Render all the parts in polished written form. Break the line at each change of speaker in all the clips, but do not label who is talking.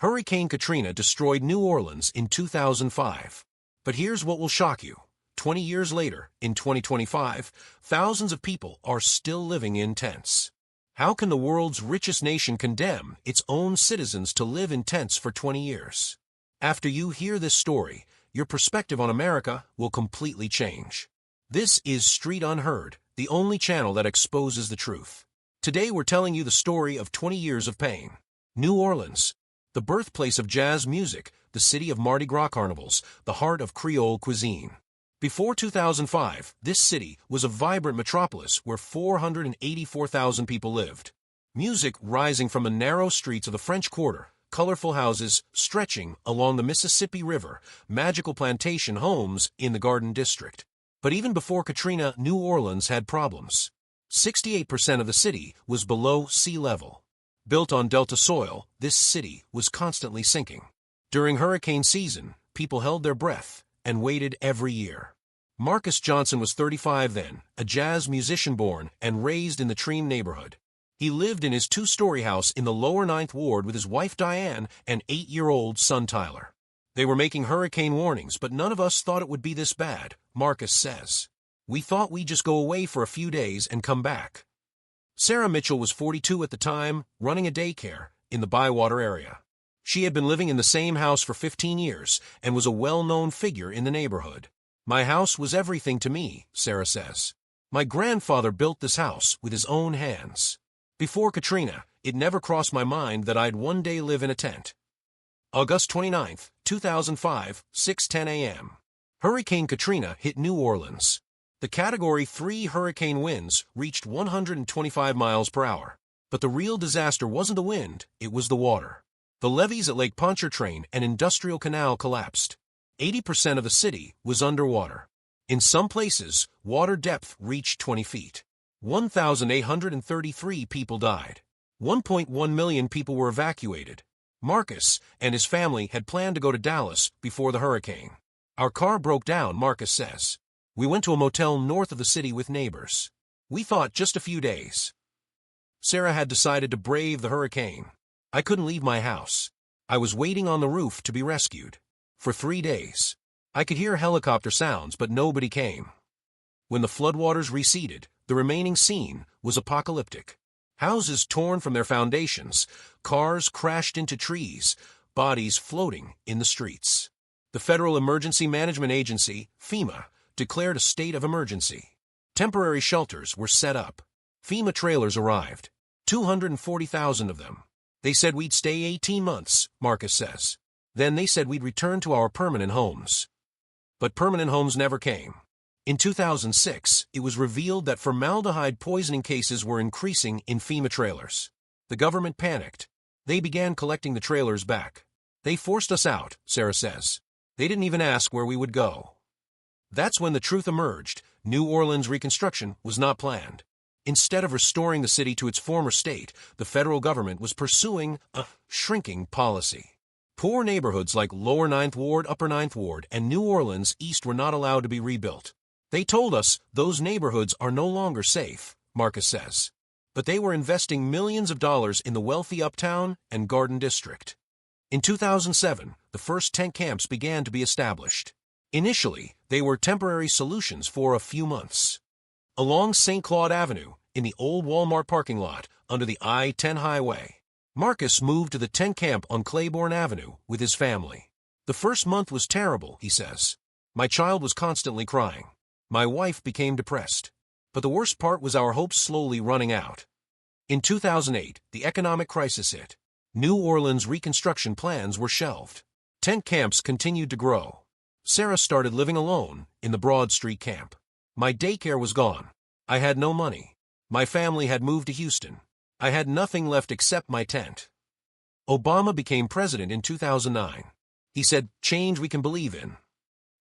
Hurricane Katrina destroyed New Orleans in 2005. But here's what will shock you. 20 years later, in 2025, thousands of people are still living in tents. How can the world's richest nation condemn its own citizens to live in tents for 20 years? After you hear this story, your perspective on America will completely change. This is Street Unheard, the only channel that exposes the truth. Today we're telling you the story of 20 years of pain. New Orleans, the birthplace of jazz music, the city of Mardi Gras carnivals, the heart of Creole cuisine. Before 2005, this city was a vibrant metropolis where 484,000 people lived. Music rising from the narrow streets of the French Quarter, colorful houses stretching along the Mississippi River, magical plantation homes in the Garden District. But even before Katrina, New Orleans had problems. 68% of the city was below sea level. Built on delta soil, this city was constantly sinking. During hurricane season, people held their breath and waited every year. Marcus Johnson was 35 then, a jazz musician born and raised in the Treem neighborhood. He lived in his two-story house in the lower 9th Ward with his wife Diane and 8-year-old son Tyler. They were making hurricane warnings, but none of us thought it would be this bad, Marcus says. We thought we'd just go away for a few days and come back. Sarah Mitchell was 42 at the time, running a daycare in the Bywater area. She had been living in the same house for 15 years and was a well-known figure in the neighborhood. My house was everything to me, Sarah says. My grandfather built this house with his own hands. Before Katrina, it never crossed my mind that I'd one day live in a tent. August 29, 2005, 6:10 a.m. Hurricane Katrina hit New Orleans. The Category 3 hurricane winds reached 125 miles per hour. But the real disaster wasn't the wind, it was the water. The levees at Lake Pontchartrain and Industrial Canal collapsed. 80% of the city was underwater. In some places, water depth reached 20 feet. 1,833 people died. 1.1 million people were evacuated. Marcus and his family had planned to go to Dallas before the hurricane. Our car broke down, Marcus says. We went to a motel north of the city with neighbors. We thought just a few days. Sarah had decided to brave the hurricane. I couldn't leave my house. I was waiting on the roof to be rescued. For 3 days. I could hear helicopter sounds, but nobody came. When the floodwaters receded, the remaining scene was apocalyptic. Houses torn from their foundations, cars crashed into trees, bodies floating in the streets. The Federal Emergency Management Agency, FEMA, declared a state of emergency. Temporary shelters were set up. FEMA trailers arrived. 240,000 of them. They said we'd stay 18 months, Marcus says. Then they said we'd return to our permanent homes. But permanent homes never came. In 2006, it was revealed that formaldehyde poisoning cases were increasing in FEMA trailers. The government panicked. They began collecting the trailers back. They forced us out, Sarah says. They didn't even ask where we would go. That's when the truth emerged. New Orleans reconstruction was not planned. Instead of restoring the city to its former state, the federal government was pursuing a shrinking policy. Poor neighborhoods like Lower 9th Ward, Upper 9th Ward, and New Orleans East were not allowed to be rebuilt. They told us those neighborhoods are no longer safe, Marcus says. But they were investing millions of dollars in the wealthy Uptown and Garden District. In 2007, the first tent camps began to be established. Initially, they were temporary solutions for a few months. Along St. Claude Avenue, in the old Walmart parking lot under the I-10 highway, Marcus moved to the tent camp on Claiborne Avenue with his family. The first month was terrible, he says. My child was constantly crying. My wife became depressed. But the worst part was our hopes slowly running out. In 2008, the economic crisis hit. New Orleans reconstruction plans were shelved. Tent camps continued to grow. Sarah started living alone in the Broad Street camp. My daycare was gone. I had no money. My family had moved to Houston. I had nothing left except my tent. Obama became president in 2009. He said, change we can believe in.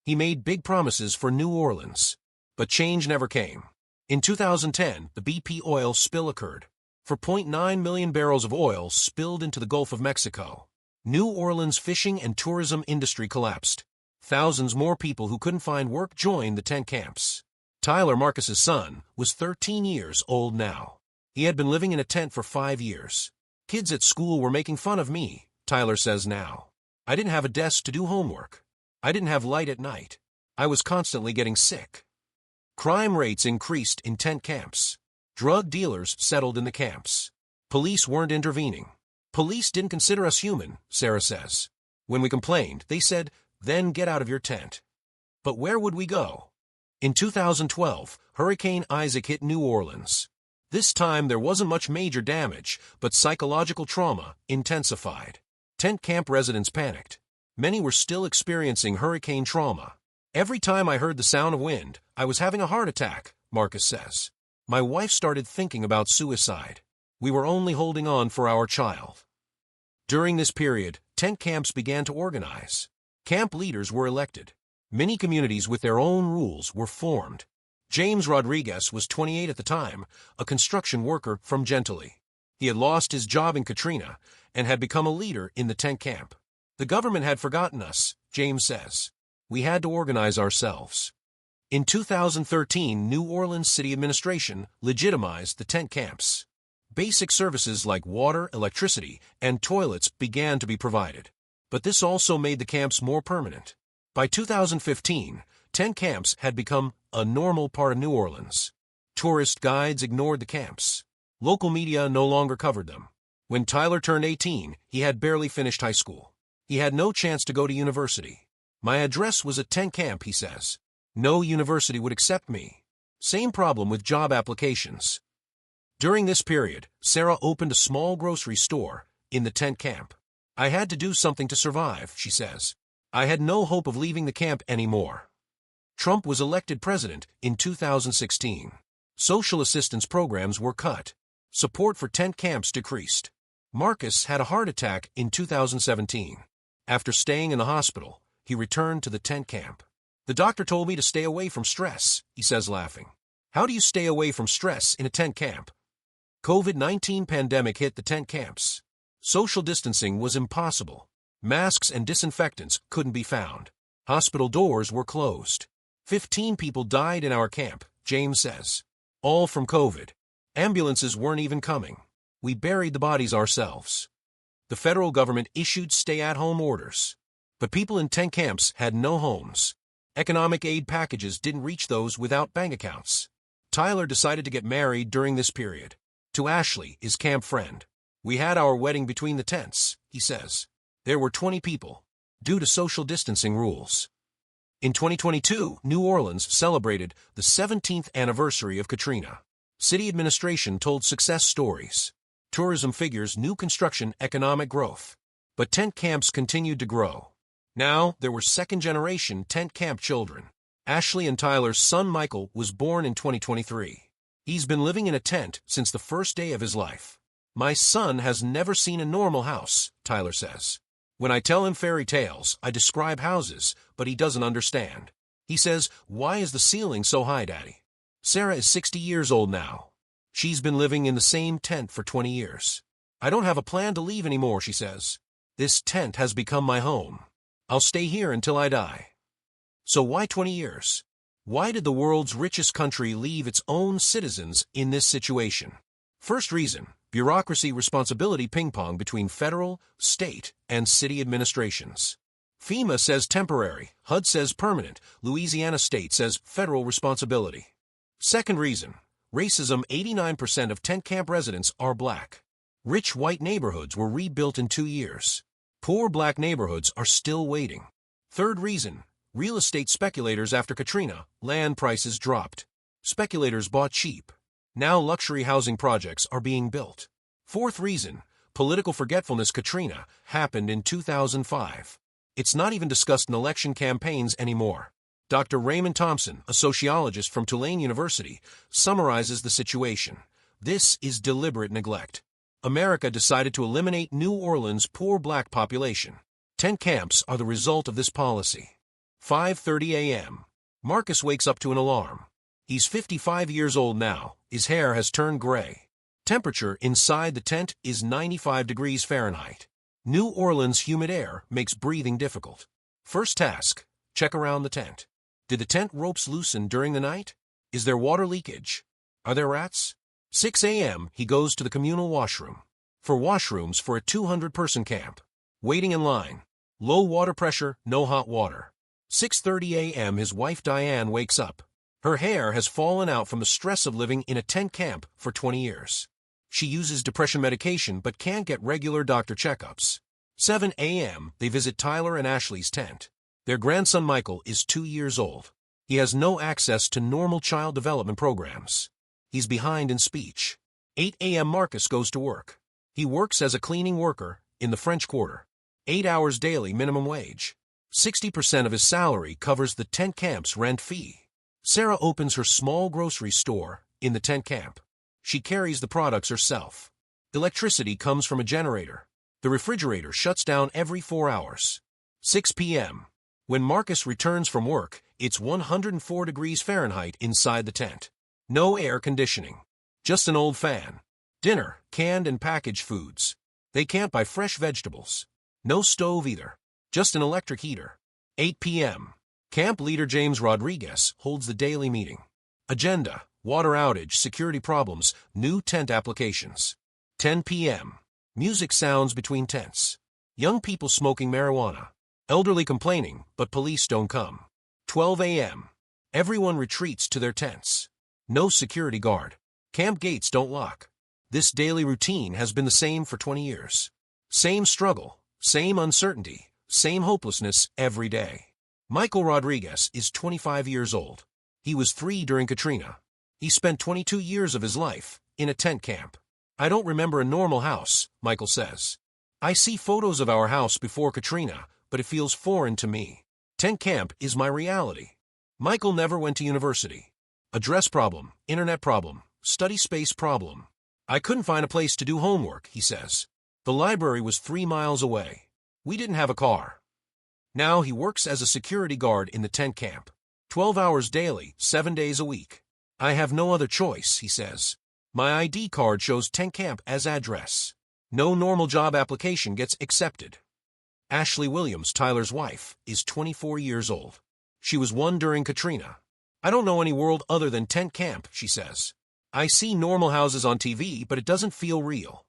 He made big promises for New Orleans. But change never came. In 2010, the BP oil spill occurred. For 0.9 million barrels of oil spilled into the Gulf of Mexico. New Orleans fishing and tourism industry collapsed. Thousands more people who couldn't find work joined the tent camps. Tyler, Marcus's son, was 13 years old now. He had been living in a tent for 5 years. Kids at school were making fun of me, Tyler says now. I didn't have a desk to do homework. I didn't have light at night. I was constantly getting sick. Crime rates increased in tent camps. Drug dealers settled in the camps. Police weren't intervening. Police didn't consider us human, Sarah says. When we complained, they said, then get out of your tent. But where would we go? In 2012, Hurricane Isaac hit New Orleans. This time there wasn't much major damage, but psychological trauma intensified. Tent camp residents panicked. Many were still experiencing hurricane trauma. Every time I heard the sound of wind, I was having a heart attack, Marcus says. My wife started thinking about suicide. We were only holding on for our child. During this period, tent camps began to organize. Camp leaders were elected. Many communities with their own rules were formed. James Rodriguez was 28 at the time, a construction worker from Gentilly. He had lost his job in Katrina and had become a leader in the tent camp. The government had forgotten us, James says. We had to organize ourselves. In 2013, New Orleans City Administration legitimized the tent camps. Basic services like water, electricity, and toilets began to be provided. But this also made the camps more permanent. By 2015, tent camps had become a normal part of New Orleans. Tourist guides ignored the camps. Local media no longer covered them. When Tyler turned 18, he had barely finished high school. He had no chance to go to university. My address was a tent camp, he says. No university would accept me. Same problem with job applications. During this period, Sarah opened a small grocery store in the tent camp. I had to do something to survive, she says. I had no hope of leaving the camp anymore. Trump was elected president in 2016. Social assistance programs were cut. Support for tent camps decreased. Marcus had a heart attack in 2017. After staying in the hospital, he returned to the tent camp. The doctor told me to stay away from stress, he says laughing. How do you stay away from stress in a tent camp? COVID-19 pandemic hit the tent camps. Social distancing was impossible. Masks and disinfectants couldn't be found. Hospital doors were closed. 15 people died in our camp, James says. All from COVID. Ambulances weren't even coming. We buried the bodies ourselves. The federal government issued stay-at-home orders. But people in tent camps had no homes. Economic aid packages didn't reach those without bank accounts. Tyler decided to get married during this period. To Ashley, his camp friend. We had our wedding between the tents, he says. There were 20 people, due to social distancing rules. In 2022, New Orleans celebrated the 17th anniversary of Katrina. City administration told success stories. Tourism figures new construction economic growth. But tent camps continued to grow. Now, there were second-generation tent camp children. Ashley and Tyler's son Michael was born in 2023. He's been living in a tent since the first day of his life. My son has never seen a normal house, Tyler says. When I tell him fairy tales, I describe houses, but he doesn't understand. He says, "Why is the ceiling so high, Daddy?" Sarah is 60 years old now. She's been living in the same tent for 20 years. I don't have a plan to leave anymore, she says. This tent has become my home. I'll stay here until I die. So why 20 years? Why did the world's richest country leave its own citizens in this situation? First reason, bureaucracy responsibility ping-pong between federal, state, and city administrations. FEMA says temporary, HUD says permanent, Louisiana state says federal responsibility. Second reason, racism. 89% of tent camp residents are black. Rich white neighborhoods were rebuilt in 2 years. Poor black neighborhoods are still waiting. Third reason, real estate speculators after Katrina, land prices dropped. Speculators bought cheap. Now luxury housing projects are being built. Fourth reason, political forgetfulness. Katrina happened in 2005. It's not even discussed in election campaigns anymore. Dr. Raymond Thompson, a sociologist from Tulane University, summarizes the situation. This is deliberate neglect. America decided to eliminate New Orleans' poor black population. Tent camps are the result of this policy. 5:30 a.m. Marcus wakes up to an alarm. He's 55 years old now. His hair has turned gray. Temperature inside the tent is 95 degrees Fahrenheit. New Orleans' humid air makes breathing difficult. First task, check around the tent. Did the tent ropes loosen during the night? Is there water leakage? Are there rats? 6 a.m. he goes to the communal washroom. For washrooms for a 200-person camp. Waiting in line. Low water pressure, no hot water. 6:30 a.m. His wife Diane wakes up. Her hair has fallen out from the stress of living in a tent camp for 20 years. She uses depression medication but can't get regular doctor checkups. 7 a.m. They visit Tyler and Ashley's tent. Their grandson Michael is 2 years old. He has no access to normal child development programs. He's behind in speech. 8 a.m. Marcus goes to work. He works as a cleaning worker in the French Quarter. 8 hours daily minimum wage. 60% of his salary covers the tent camp's rent fee. Sarah opens her small grocery store in the tent camp. She carries the products herself. Electricity comes from a generator. The refrigerator shuts down every 4 hours. 6 p.m. When Marcus returns from work, it's 104 degrees Fahrenheit inside the tent. No air conditioning. Just an old fan. Dinner, canned and packaged foods. They can't buy fresh vegetables. No stove either. Just an electric heater. 8 p.m. Camp leader James Rodriguez holds the daily meeting. Agenda: water outage, security problems, new tent applications. 10 p.m. Music sounds between tents. Young people smoking marijuana. Elderly complaining, but police don't come. 12 a.m. Everyone retreats to their tents. No security guard. Camp gates don't lock. This daily routine has been the same for 20 years. Same struggle, same uncertainty, same hopelessness every day. Michael Rodriguez is 25 years old. He was 3 during Katrina. He spent 22 years of his life in a tent camp. I don't remember a normal house, Michael says. I see photos of our house before Katrina, but it feels foreign to me. Tent camp is my reality. Michael never went to university. Address problem, internet problem, study space problem. I couldn't find a place to do homework, he says. The library was 3 miles away. We didn't have a car. Now he works as a security guard in the tent camp. 12 hours daily, 7 days a week. I have no other choice, he says. My ID card shows tent camp as address. No normal job application gets accepted. Ashley Williams, Tyler's wife, is 24 years old. She was 1 during Katrina. I don't know any world other than tent camp, she says. I see normal houses on TV, but it doesn't feel real.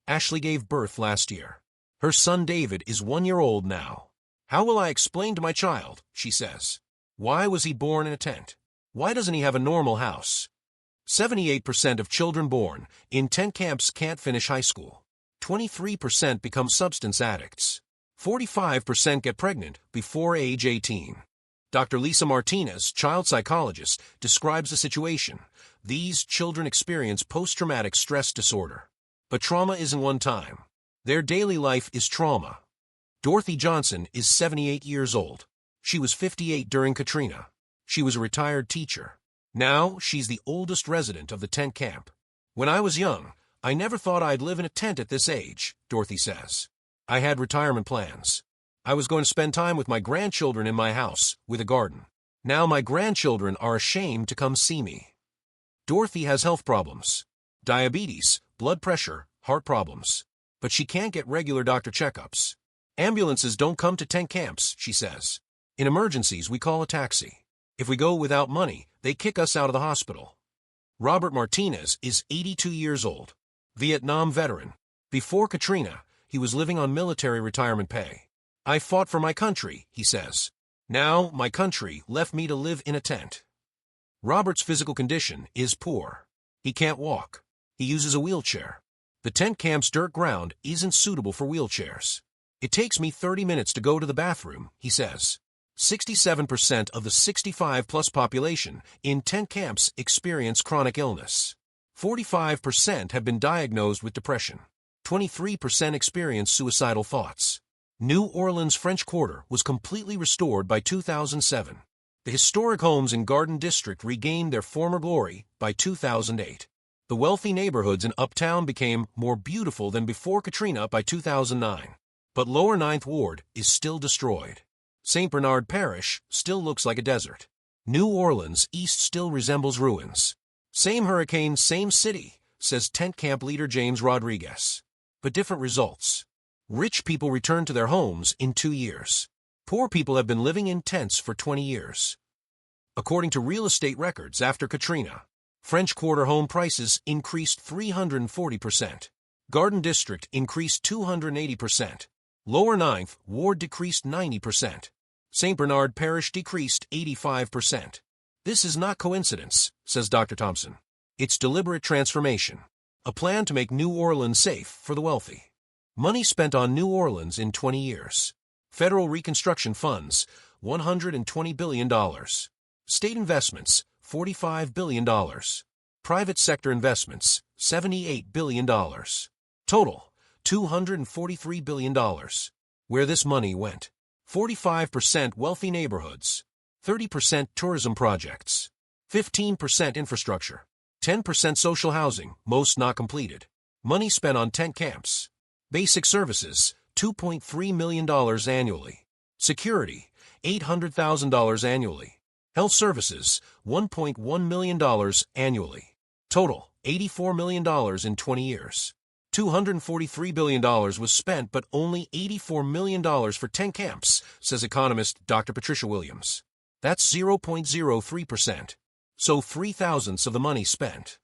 Ashley gave birth last year. Her son David is 1 year old now. How will I explain to my child, she says. Why was he born in a tent? Why doesn't he have a normal house? 78% of children born in tent camps can't finish high school. 23% become substance addicts. 45% get pregnant before age 18. Dr. Lisa Martinez, child psychologist, describes the situation. These children experience post-traumatic stress disorder. But trauma isn't one time. Their daily life is trauma. Dorothy Johnson is 78 years old. She was 58 during Katrina. She was a retired teacher. Now she's the oldest resident of the tent camp. When I was young, I never thought I'd live in a tent at this age, Dorothy says. I had retirement plans. I was going to spend time with my grandchildren in my house, with a garden. Now my grandchildren are ashamed to come see me. Dorothy has health problems. Diabetes, blood pressure, heart problems. But she can't get regular doctor checkups. Ambulances don't come to tent camps, she says. In emergencies, we call a taxi. If we go without money, they kick us out of the hospital. Robert Martinez is 82 years old. Vietnam veteran. Before Katrina, he was living on military retirement pay. I fought for my country, he says. Now my country left me to live in a tent. Robert's physical condition is poor. He can't walk. He uses a wheelchair. The tent camp's dirt ground isn't suitable for wheelchairs. It takes me 30 minutes to go to the bathroom, he says. 67% of the 65-plus population in tent camps experience chronic illness. 45% have been diagnosed with depression. 23% experience suicidal thoughts. New Orleans' French Quarter was completely restored by 2007. The historic homes in Garden District regained their former glory by 2008. The wealthy neighborhoods in Uptown became more beautiful than before Katrina by 2009. But Lower Ninth Ward is still destroyed. St. Bernard Parish still looks like a desert. New Orleans East still resembles ruins. Same hurricane, same city, says tent camp leader James Rodriguez. But different results. Rich people return to their homes in 2 years. Poor people have been living in tents for 20 years. According to real estate records after Katrina, French Quarter home prices increased 340%. Garden District increased 280%. Lower Ninth Ward decreased 90%. St. Bernard Parish decreased 85%. This is not coincidence, says Dr. Thompson. It's deliberate transformation. A plan to make New Orleans safe for the wealthy. Money spent on New Orleans in 20 years. Federal reconstruction funds, $120 billion. State investments, $45 billion. Private sector investments, $78 billion. Total, $243 billion. Where this money went. 45% wealthy neighborhoods. 30% tourism projects. 15% infrastructure. 10% social housing, most not completed. Money spent on tent camps. Basic services, $2.3 million annually. Security, $800,000 annually. Health services, $1.1 million annually. Total, $84 million in 20 years. $243 billion was spent, but only $84 million for tent camps, says economist Dr. Patricia Williams. That's 0.03%. So 3/1000ths of the money spent.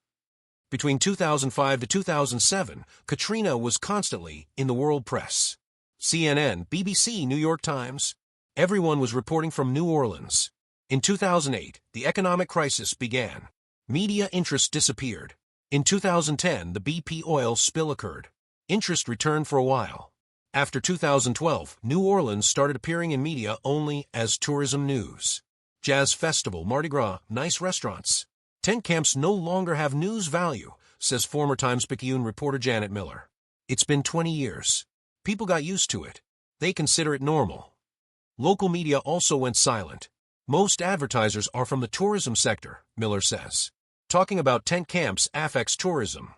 Between 2005 to 2007, Katrina was constantly in the world press. CNN, BBC, New York Times. Everyone was reporting from New Orleans. In 2008, the economic crisis began. Media interest disappeared. In 2010, the BP oil spill occurred. Interest returned for a while. After 2012, New Orleans started appearing in media only as tourism news. Jazz festival, Mardi Gras, nice restaurants. Tent camps no longer have news value, says former Times-Picayune reporter Janet Miller. It's been 20 years. People got used to it. They consider it normal. Local media also went silent. Most advertisers are from the tourism sector, Miller says. Talking about tent camps affects tourism.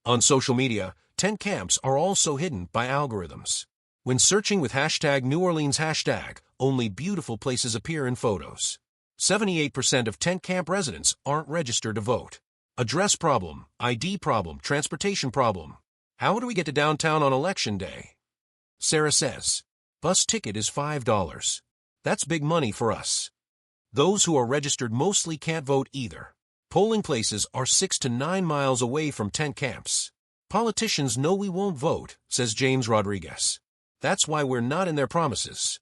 On social media, tent camps are also hidden by algorithms. When searching with hashtag New Orleans hashtag, only beautiful places appear in photos. 78% of tent camp residents aren't registered to vote. Address problem, ID problem, transportation problem. How do we get to downtown on election day? Sarah says, bus ticket is $5. That's big money for us. Those who are registered mostly can't vote either. Polling places are 6 to 9 miles away from tent camps. Politicians know we won't vote, says James Rodriguez. That's why we're not in their promises.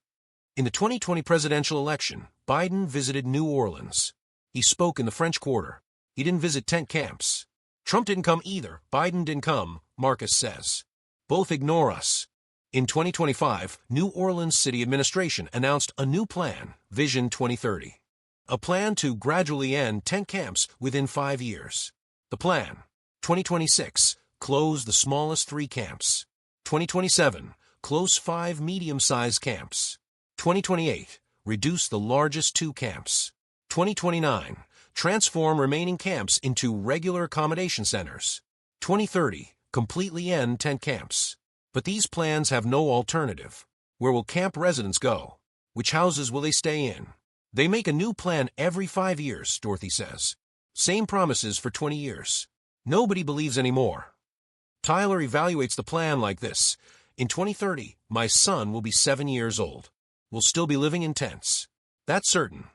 In the 2020 presidential election, Biden visited New Orleans. He spoke in the French Quarter. He didn't visit tent camps. Trump didn't come either. Biden didn't come, Marcus says. Both ignore us. In 2025, New Orleans City Administration announced a new plan, Vision 2030. A plan to gradually end tent camps within 5 years. The plan, 2026, close the smallest 3 camps. 2027, close 5 medium-sized camps. 2028, reduce the largest 2 camps. 2029, transform remaining camps into regular accommodation centers. 2030, completely end tent camps. But these plans have no alternative. Where will camp residents go? Which houses will they stay in? They make a new plan every 5 years, Dorothy says. Same promises for 20 years. Nobody believes anymore. Tyler evaluates the plan like this. In 2030, my son will be 7 years old. We'll still be living in tents. That's certain.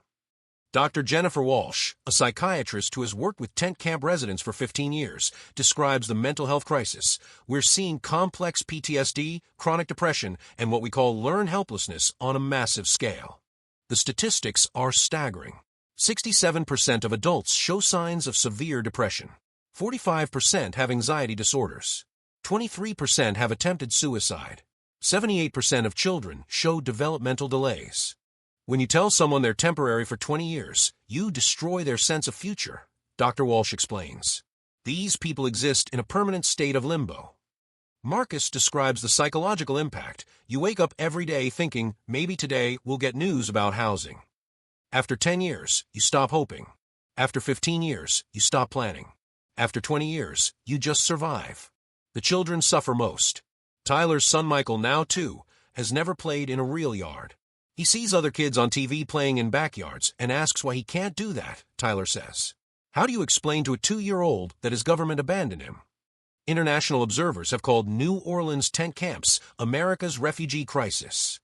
Dr. Jennifer Walsh, a psychiatrist who has worked with tent camp residents for 15 years, describes the mental health crisis. We're seeing complex PTSD, chronic depression, and what we call learned helplessness on a massive scale. The statistics are staggering. 67% of adults show signs of severe depression. 45% have anxiety disorders. 23% have attempted suicide. 78% of children show developmental delays. When you tell someone they're temporary for 20 years, you destroy their sense of future, Dr. Walsh explains. These people exist in a permanent state of limbo. Marcus describes the psychological impact. You wake up every day thinking, maybe today we'll get news about housing. After 10 years, you stop hoping. After 15 years, you stop planning. After 20 years, you just survive. The children suffer most. Tyler's son Michael, now 2, has never played in a real yard. He sees other kids on TV playing in backyards and asks why he can't do that, Tyler says. How do you explain to a 2-year-old that his government abandoned him? International observers have called New Orleans tent camps America's refugee crisis.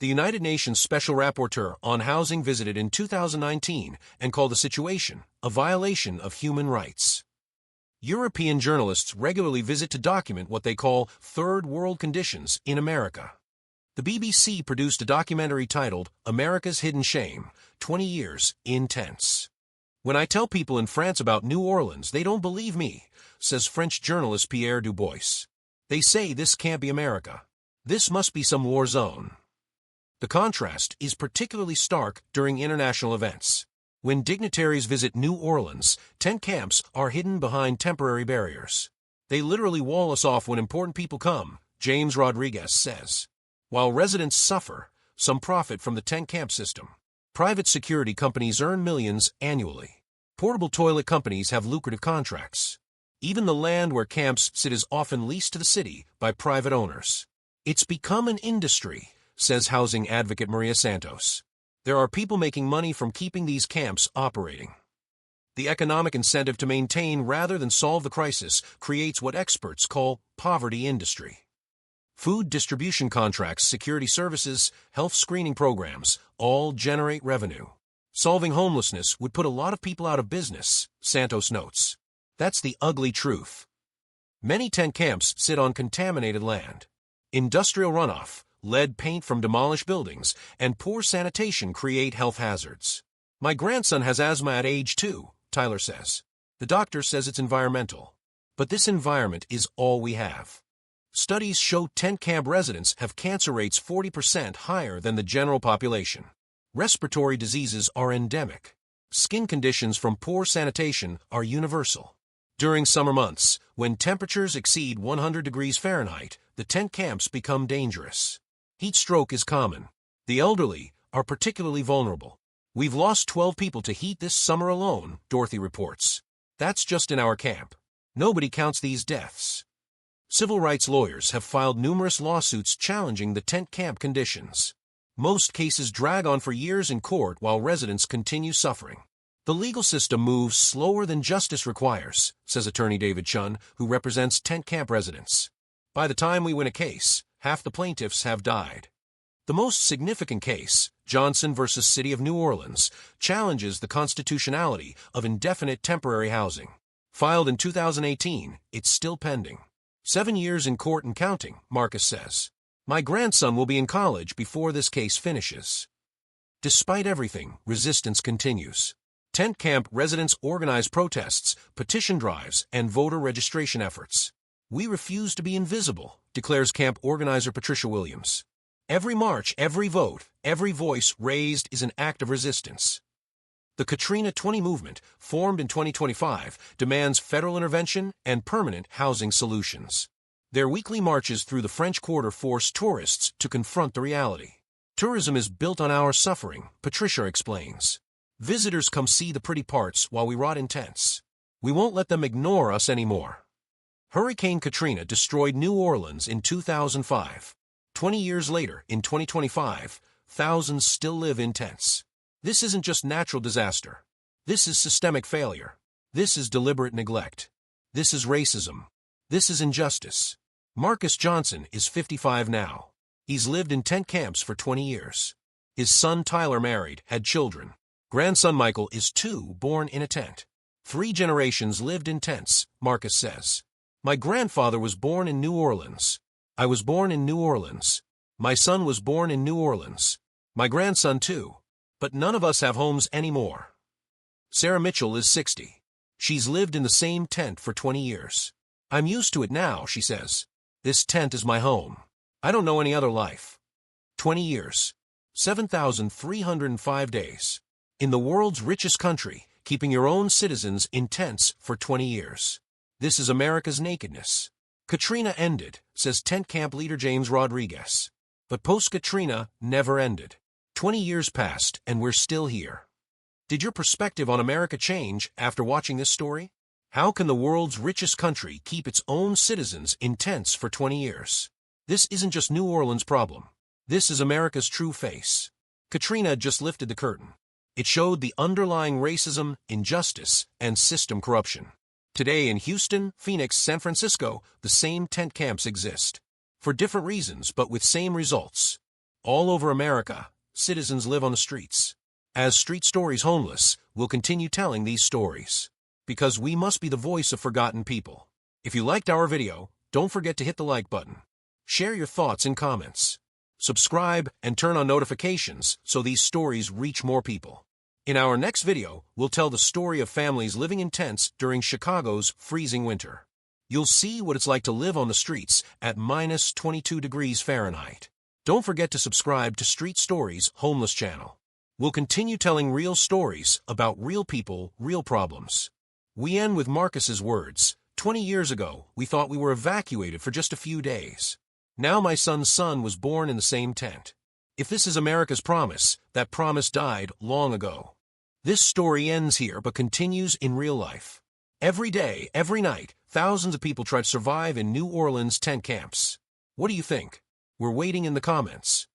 The United Nations Special Rapporteur on Housing visited in 2019 and called the situation a violation of human rights. European journalists regularly visit to document what they call third world conditions in America. The BBC produced a documentary titled America's Hidden Shame, 20 Years in TENTS. When I tell people in France about New Orleans, they don't believe me, says French journalist Pierre Dubois. They say this can't be America. This must be some war zone. The contrast is particularly stark during international events. When dignitaries visit New Orleans, tent camps are hidden behind temporary barriers. They literally wall us off when important people come, James Rodriguez says. While residents suffer, some profit from the tent camp system. Private security companies earn millions annually. Portable toilet companies have lucrative contracts. Even the land where camps sit is often leased to the city by private owners. It's become an industry, says housing advocate Maria Santos. There are people making money from keeping these camps operating. The economic incentive to maintain rather than solve the crisis creates what experts call poverty industry. Food distribution contracts, security services, health screening programs all generate revenue. Solving homelessness would put a lot of people out of business, Santos notes. That's the ugly truth. Many tent camps sit on contaminated land. Industrial runoff, lead paint from demolished buildings, and poor sanitation create health hazards. My grandson has asthma at age 2, Tyler says. The doctor says it's environmental. But this environment is all we have. Studies show tent camp residents have cancer rates 40% higher than the general population. Respiratory diseases are endemic. Skin conditions from poor sanitation are universal. During summer months, when temperatures exceed 100 degrees Fahrenheit, the tent camps become dangerous. Heat stroke is common. The elderly are particularly vulnerable. We've lost 12 people to heat this summer alone, Dorothy reports. That's just in our camp. Nobody counts these deaths. Civil rights lawyers have filed numerous lawsuits challenging the tent camp conditions. Most cases drag on for years in court while residents continue suffering. The legal system moves slower than justice requires, says attorney David Chun, who represents tent camp residents. By the time we win a case, half the plaintiffs have died. The most significant case, Johnson v. City of New Orleans, challenges the constitutionality of indefinite temporary housing. Filed in 2018, it's still pending. 7 years in court and counting, Marcus says. My grandson will be in college before this case finishes. Despite everything, resistance continues. Tent camp residents organize protests, petition drives, and voter registration efforts. We refuse to be invisible, declares camp organizer Patricia Williams. Every march, every vote, every voice raised is an act of resistance. The Katrina 20 movement, formed in 2025, demands federal intervention and permanent housing solutions. Their weekly marches through the French Quarter force tourists to confront the reality. Tourism is built on our suffering, Patricia explains. Visitors come see the pretty parts while we rot in tents. We won't let them ignore us anymore. Hurricane Katrina destroyed New Orleans in 2005. 20 years later, in 2025, thousands still live in tents. This isn't just natural disaster. This is systemic failure. This is deliberate neglect. This is racism. This is injustice. Marcus Johnson is 55 now. He's lived in tent camps for 20 years. His son Tyler married, had children. Grandson Michael is 2, born in a tent. 3 generations lived in tents, Marcus says. My grandfather was born in New Orleans. I was born in New Orleans. My son was born in New Orleans. My grandson too. But none of us have homes anymore. Sarah Mitchell is 60. She's lived in the same tent for 20 years. I'm used to it now, she says. This tent is my home. I don't know any other life. 20 years. 7,305 days. In the world's richest country, keeping your own citizens in tents for 20 years. This is America's nakedness. Katrina ended, says tent camp leader James Rodriguez. But post-Katrina never ended. 20 years passed, and we're still here. Did your perspective on America change after watching this story? How can the world's richest country keep its own citizens in tents for 20 years? This isn't just New Orleans' problem. This is America's true face. Katrina just lifted the curtain. It showed the underlying racism, injustice, and system corruption. Today in Houston, Phoenix, San Francisco, the same tent camps exist. For different reasons, but with same results. All over America, citizens live on the streets. As Street Stories Homeless, we'll continue telling these stories. Because we must be the voice of forgotten people. If you liked our video, don't forget to hit the like button. Share your thoughts in comments. subscribe, and turn on notifications so these stories reach more people. In our next video, we'll tell the story of families living in tents during Chicago's freezing winter. You'll see what it's like to live on the streets at minus 22 degrees Fahrenheit. Don't forget to subscribe to Street Stories Homeless channel. We'll continue telling real stories about real people, real problems. We end with Marcus's words. 20 years ago, we thought we were evacuated for just a few days. Now my son's son was born in the same tent. If this is America's promise, that promise died long ago. This story ends here but continues in real life. Every day, every night, thousands of people try to survive in New Orleans tent camps. What do you think? We're waiting in the comments.